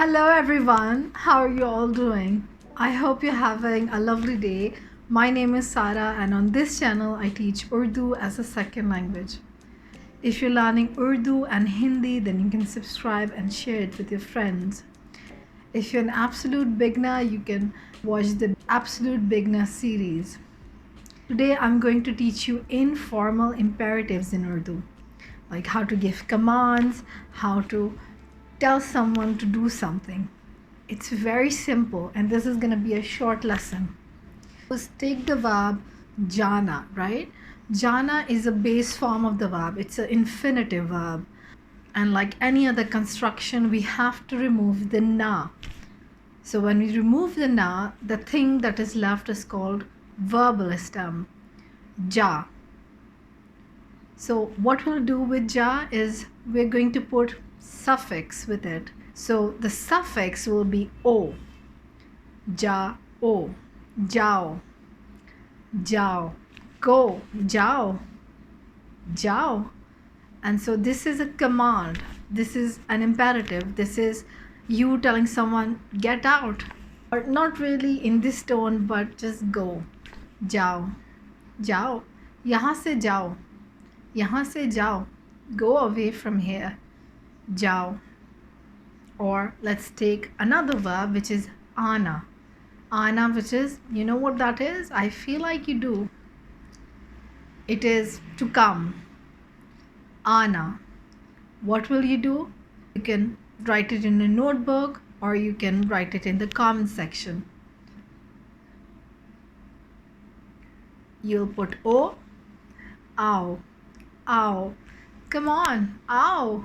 Hello everyone, how are you all doing? I hope you're having a lovely day. My name is Sara and on this channel I teach Urdu as a second language. If you're learning Urdu and Hindi, then you can subscribe and share it with your friends. If you're an absolute beginner, you can watch the Absolute Beginner series. Today I'm going to teach you informal imperatives in Urdu, like how to give commands, how to tell someone to do something. It's very simple and this is going to be a short lesson. Let's take the verb Jhana, right? Jhana is a base form of the verb. It's an infinitive verb. And like any other construction, we have to remove the na. So when we remove the na, the thing that is left is called verbal stem, ja. So what we'll do with ja is we're going to put suffix with it. So the suffix will be o. Ja, o. Jao. Jao. Go. Jao. Jao. And so this is a command. This is an imperative. This is you telling someone, get out. Or not really in this tone, but just go. Jao. Jao. Yahan se jao. Yahan se jao. Go away from here. Jao. Or let's take another verb, which is ana. Ana, which is, you know what that is? I feel like you do. It is to come. Ana. What will you do? You can write it in a notebook or you can write it in the comment section. You'll put o. Ao. Ao. Come on. Ao.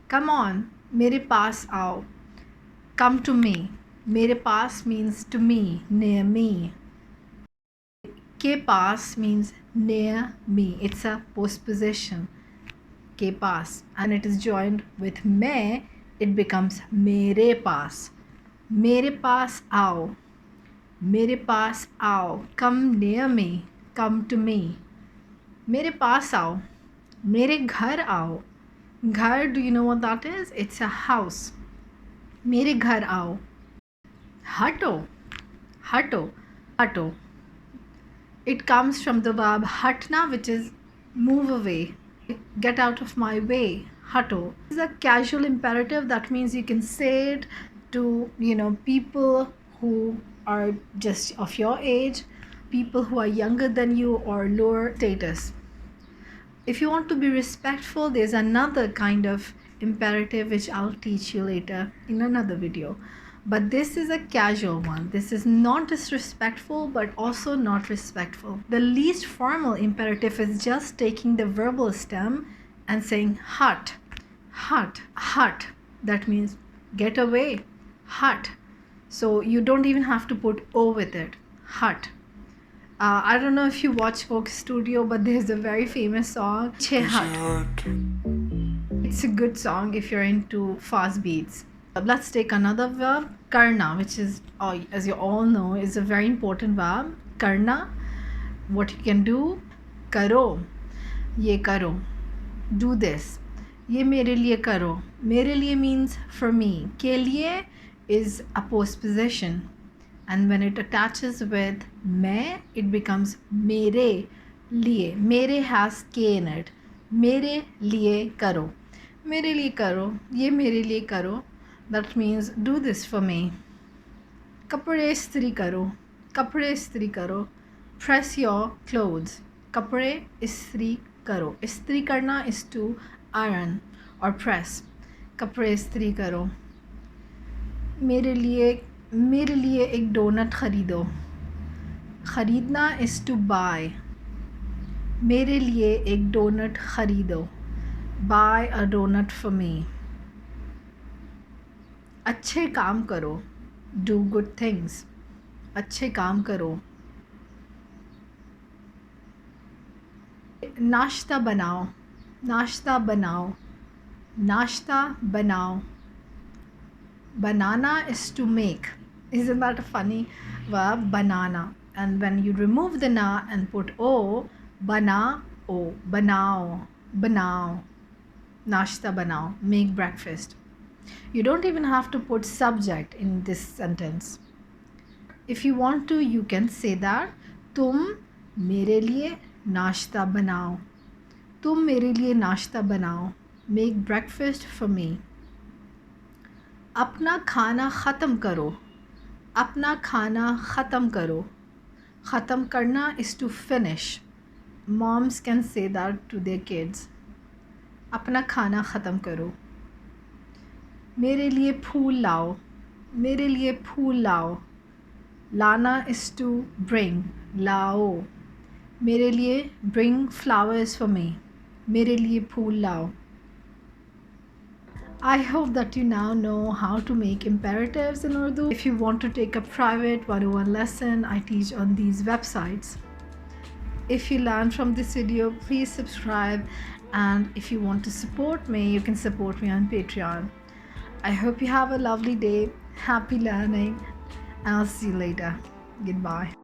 Come on. Mere paas aao. Come to me. Mere paas means to me, near me. Ke paas means near me. It's a postposition. Ke paas. And it is joined with me. It becomes mere paas. Mere paas aao. Mere paas aao. Come near me. Come to me. Mere paas aao. Mere ghar aao. Ghar, do you know what that is? It's a house. Mere ghar aao. Hato. Hato. Hato. It comes from the verb hatna, which is move away. Get out of my way. Hato. This is a casual imperative. That means you can say it to, people who are just of your age, people who are younger than you or lower status. If you want to be respectful, there's another kind of imperative which I'll teach you later in another video. But this is a casual one. This is not disrespectful, but also not respectful. The least formal imperative is just taking the verbal stem and saying hut, hut, hut. That means get away, hut. So you don't even have to put O with it, hut. I don't know if you watch Folk Studio, but there's a very famous song, Che Hut. It's a good song if you're into fast beats. Let's take another verb, karna, which is, as you all know, is a very important verb. Karna, what you can do, karo, ye karo, do this, ye mere liye karo. Mere liye means for me. Ke liye is a postposition. And when it attaches with मैं, it becomes मेरे लिए. मेरे has K in it. मेरे लिए करो. मेरे लिए करो. ये मेरे लिए करो. That means do this for me. कपड़े इस्त्री करो. कपड़े इस्त्री करो. Press your clothes. कपड़े इस्त्री करो. इस्त्री करना is to iron or press. कपड़े इस्त्री करो. मेरे लिए एक डोनट खरीदो. खरीदना is to buy. मेरे लिए एक डोनट खरीदो. Buy a donut for me. अच्छे काम करो. Do good things. अच्छे काम करो. नाश्ता बनाओ. नाश्ता बनाओ. नाश्ता बनाओ. Banana is to make. Isn't that a funny verb? Banana. And when you remove the na and put o, bana o, banao, banao. Nashta banao, make breakfast. You don't even have to put subject in this sentence. If you want to, you can say that तुम मेरे लिए नाश्ता बनाओ. तुम मेरे लिए नाश्ता बनाओ. Make breakfast for me. अपना खाना ख़त्म करो. अपना खाना ख़त्म करो. ख़त्म करना is to finish. Moms can say that to their kids. अपना खाना ख़त्म करो. मेरे लिए फूल लाओ. मेरे लिए फूल लाओ. लाना is to bring. लाओ. मेरे लिए bring flowers for me. मेरे लिए फूल लाओ. I hope that you now know how to make imperatives in Urdu. If you want to take a private 101 lesson, I teach on these websites. If you learned from this video, please subscribe, and if you want to support me, you can support me on Patreon. I hope you have a lovely day. Happy learning, and I'll see you later. Goodbye.